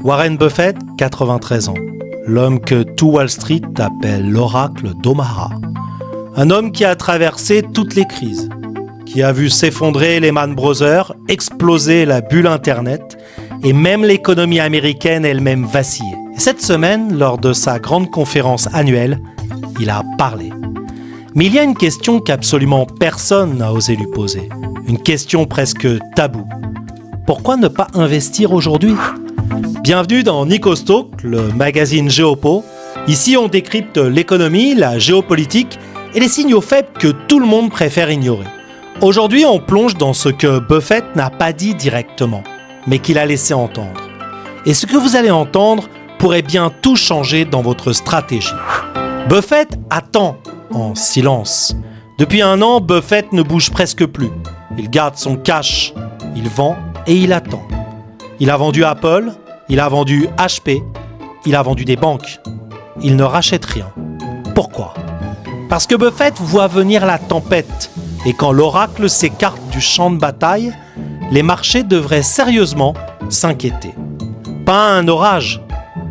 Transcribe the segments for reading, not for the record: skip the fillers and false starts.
Warren Buffett, 93 ans. L'homme que tout Wall Street appelle l'oracle d'Omaha. Un homme qui a traversé toutes les crises, qui a vu s'effondrer Lehman Brothers, exploser la bulle Internet et même l'économie américaine elle-même vaciller. Et cette semaine, lors de sa grande conférence annuelle, il a parlé. Mais il y a une question qu'absolument personne n'a osé lui poser. Une question presque taboue. Pourquoi ne pas investir aujourd'hui ? Bienvenue dans Nikostalk, le magazine Géopo. Ici, on décrypte l'économie, la géopolitique et les signaux faibles que tout le monde préfère ignorer. Aujourd'hui, on plonge dans ce que Buffett n'a pas dit directement, mais qu'il a laissé entendre. Et ce que vous allez entendre pourrait bien tout changer dans votre stratégie. Buffett attend en silence. Depuis 1 an, Buffett ne bouge presque plus. Il garde son cash, il vend et il attend. Il a vendu Apple, il a vendu HP, il a vendu des banques. Il ne rachète rien. Pourquoi ? Parce que Buffett voit venir la tempête. Et quand l'oracle s'écarte du champ de bataille, les marchés devraient sérieusement s'inquiéter. Pas un orage,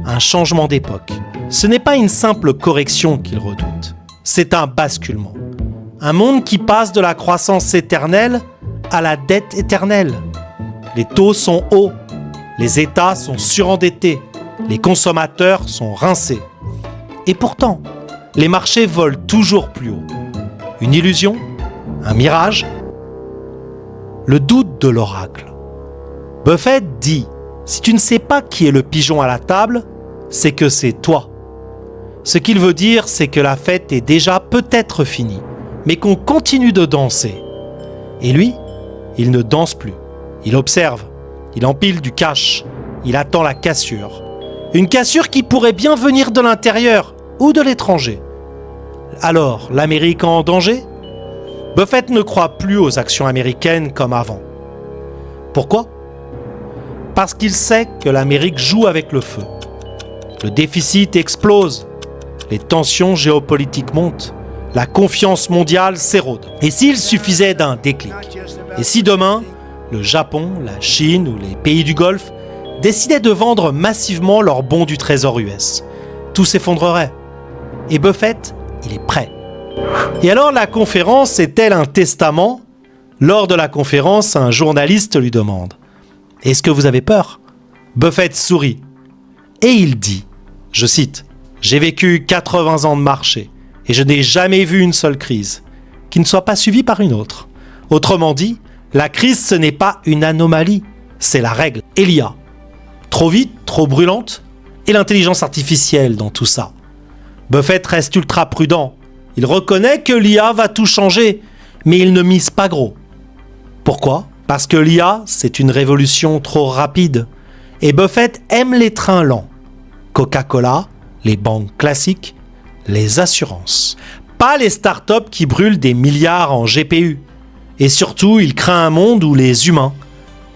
un changement d'époque. Ce n'est pas une simple correction qu'il redoute. C'est un basculement. Un monde qui passe de la croissance éternelle à la dette éternelle. Les taux sont hauts, les États sont surendettés, les consommateurs sont rincés. Et pourtant, les marchés volent toujours plus haut. Une illusion ? Un mirage ? Le doute de l'oracle. Buffett dit « Si tu ne sais pas qui est le pigeon à la table, c'est que c'est toi. » Ce qu'il veut dire, c'est que la fête est déjà peut-être finie, mais qu'on continue de danser. Et lui, il ne danse plus. Il observe, il empile du cash, il attend la cassure. Une cassure qui pourrait bien venir de l'intérieur ou de l'étranger. Alors, l'Amérique en danger ? Buffett ne croit plus aux actions américaines comme avant. Pourquoi ? Parce qu'il sait que l'Amérique joue avec le feu. Le déficit explose, les tensions géopolitiques montent, la confiance mondiale s'érode. Et s'il suffisait d'un déclic ? Et si demain, le Japon, la Chine ou les pays du Golfe décidaient de vendre massivement leurs bons du Trésor US ? Tout s'effondrerait. Et Buffett, il est prêt. Et alors la conférence est-elle un testament ? Lors de la conférence, un journaliste lui demande « Est-ce que vous avez peur ?» Buffett sourit et il dit, je cite, « J'ai vécu 80 ans de marché et je n'ai jamais vu une seule crise qui ne soit pas suivie par une autre. Autrement dit, la crise ce n'est pas une anomalie, c'est la règle. Et l'IA, trop vite, trop brûlante, et l'intelligence artificielle dans tout ça. Buffett reste ultra prudent. Il reconnaît que l'IA va tout changer, mais il ne mise pas gros. Pourquoi ? Parce que l'IA, c'est une révolution trop rapide. Et Buffett aime les trains lents. Coca-Cola, les banques classiques, les assurances. Pas les startups qui brûlent des milliards en GPU. Et surtout, il craint un monde où les humains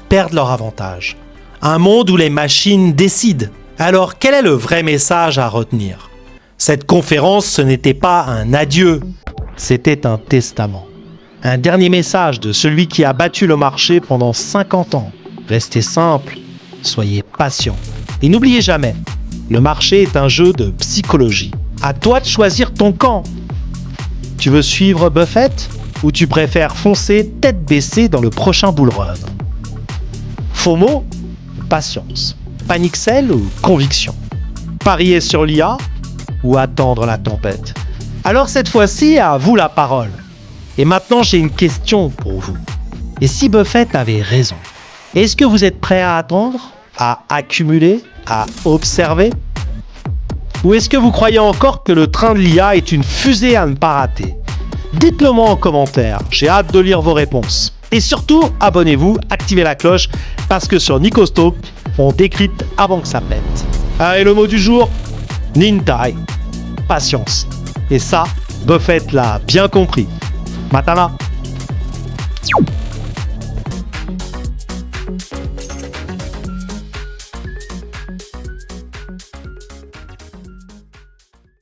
perdent leur avantage. Un monde où les machines décident. Alors, quel est le vrai message à retenir ? Cette conférence, ce n'était pas un adieu, c'était un testament. Un dernier message de celui qui a battu le marché pendant 50 ans. Restez simple, soyez patient. Et n'oubliez jamais, le marché est un jeu de psychologie. À toi de choisir ton camp. Tu veux suivre Buffett ou tu préfères foncer tête baissée dans le prochain bull run ? FOMO, patience. Panic sell ou conviction ? Parier sur l'IA ou attendre la tempête ? Alors cette fois-ci, à vous la parole. Et maintenant, j'ai une question pour vous. Et si Buffett avait raison, est-ce que vous êtes prêt à attendre, à accumuler, à observer ? Ou est-ce que vous croyez encore que le train de l'IA est une fusée à ne pas rater ? Dites-le moi en commentaire, j'ai hâte de lire vos réponses. Et surtout, abonnez-vous, activez la cloche, parce que sur Nikostalk, on décrypte avant que ça pète. Et le mot du jour, Nintai, patience. Et ça, Buffett l'a bien compris. Matana.